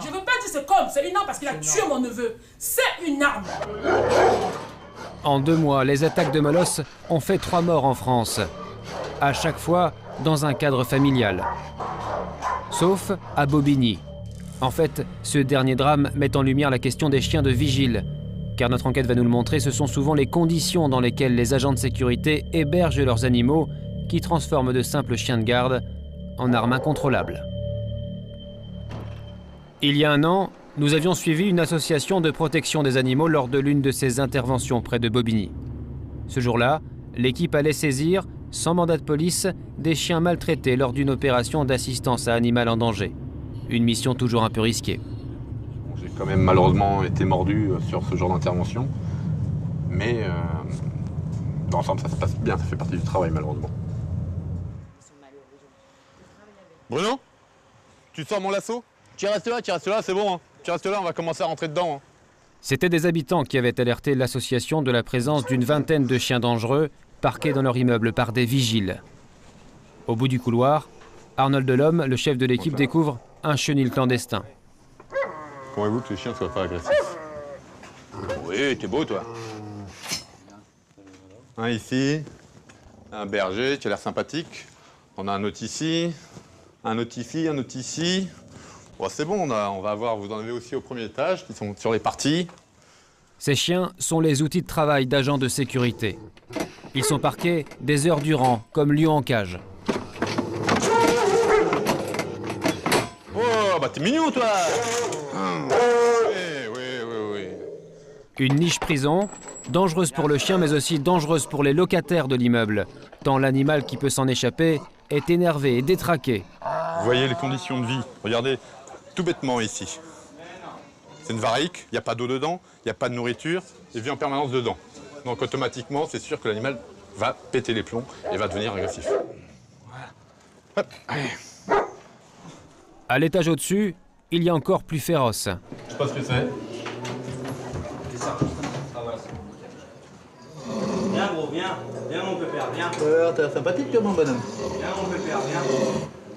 Je veux pas dire c'est comme, c'est une arme parce qu'il a tué mon neveu. C'est une arme. En 2 mois, les attaques de molosses ont fait 3 morts en France. À chaque fois, dans un cadre familial. Sauf à Bobigny. En fait, ce dernier drame met en lumière la question des chiens de vigile. Car notre enquête va nous le montrer, ce sont souvent les conditions dans lesquelles les agents de sécurité hébergent leurs animaux qui transforment de simples chiens de garde en armes incontrôlables. Il y a 1 an, nous avions suivi une association de protection des animaux lors de l'une de ses interventions près de Bobigny. Ce jour-là, l'équipe allait saisir, sans mandat de police, des chiens maltraités lors d'une opération d'assistance à animal en danger. Une mission toujours un peu risquée. J'ai quand même malheureusement été mordu sur ce genre d'intervention, mais dans l'ensemble ça se passe bien, ça fait partie du travail malheureusement. Bruno, tu sors mon lasso? Tu restes là, c'est bon. Hein. Tu restes là, on va commencer à rentrer dedans. Hein. C'était des habitants qui avaient alerté l'association de la présence d'une vingtaine de chiens dangereux parqués dans leur immeuble par des vigiles. Au bout du couloir, Arnold Delhomme, le chef de l'équipe, découvre un chenil clandestin. Comment que les chiens soient pas agressifs? Oui, t'es beau toi. Un ici, un berger, tu as l'air sympathique. On a un autre ici, un autre ici, un autre ici. Bon, c'est bon, on va voir, vous en avez aussi au premier étage, qui sont sur les parties. Ces chiens sont les outils de travail d'agents de sécurité. Ils sont parqués des heures durant, comme lions en cage. Oh, bah t'es mignon, toi! Oui. Une niche prison, dangereuse pour le chien, mais aussi dangereuse pour les locataires de l'immeuble, tant l'animal qui peut s'en échapper est énervé et détraqué. Vous voyez les conditions de vie, regardez, tout bêtement ici. C'est une varrique, il n'y a pas d'eau dedans, il n'y a pas de nourriture, il vit en permanence dedans. Donc automatiquement, c'est sûr que l'animal va péter les plombs et va devenir agressif. Voilà. Hop, allez. À l'étage au-dessus, il y a encore plus féroce. Je sais pas ce que c'est. Viens gros, viens mon pépère, viens. T'es sympathique toi mon bonhomme. Viens mon pépère, viens.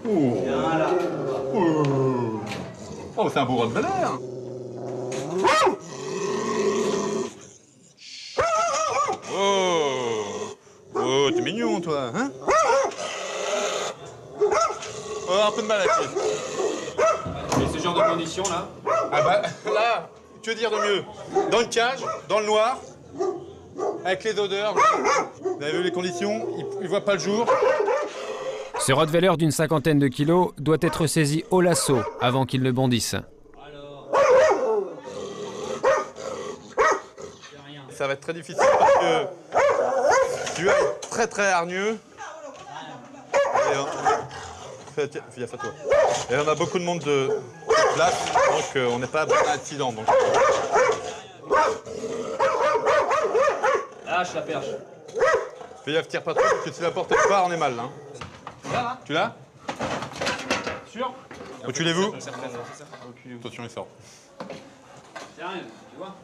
Oh. Viens là. Oh, c'est un beau Rottweiler. Oh, t'es mignon toi, hein? Oh, un peu de mal à pied. Et ce genre de conditions là? Ah bah là, que dire de mieux? Dans une cage, dans le noir, avec les odeurs. Vous avez vu les conditions? Il voit pas le jour. Ce Rottweiler d'une 50aine de kilos doit être saisi au lasso avant qu'il ne bondisse. Ça va être très difficile parce que tu vas être très très hargneux. Fais gaffe à toi. Et on a beaucoup de monde de place, donc on n'est pas à bon accident. Donc. Lâche la perche. Fais gaffe, tire pas trop, parce que si la porte est pas, on est mal. Hein. Tu l'as? Sûr? Reculez-vous. Attention, il sort. Tiens, tu vois?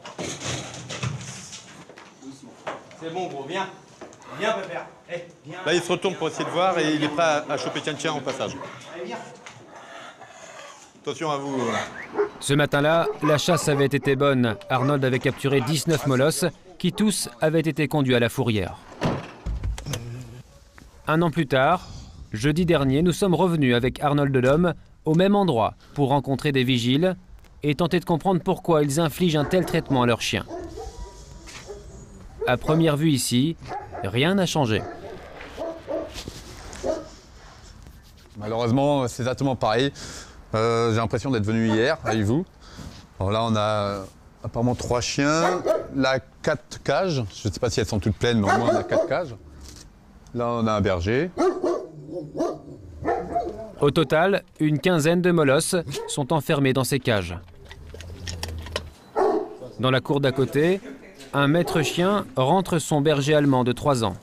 C'est bon gros, viens. Viens pépère. Hey, viens. Là, il se retourne pour essayer de voir et il est prêt à choper quelqu'un au passage. Allez, viens. Attention à vous. Ce matin-là, la chasse avait été bonne. Arnold avait capturé 19 molosses qui tous avaient été conduits à la fourrière. 1 an plus tard, jeudi dernier, nous sommes revenus avec Arnold Delhomme au même endroit pour rencontrer des vigiles et tenter de comprendre pourquoi ils infligent un tel traitement à leurs chiens. À première vue ici, rien n'a changé. Malheureusement, c'est exactement pareil. J'ai l'impression d'être venu hier avec vous. Alors là, on a apparemment 3 chiens. Là, 4 cages. Je ne sais pas si elles sont toutes pleines, mais au moins on a 4 cages. Là, on a un berger. Au total, une quinzaine de molosses sont enfermés dans ces cages. Dans la cour d'à côté, un maître chien rentre son berger allemand de 3 ans.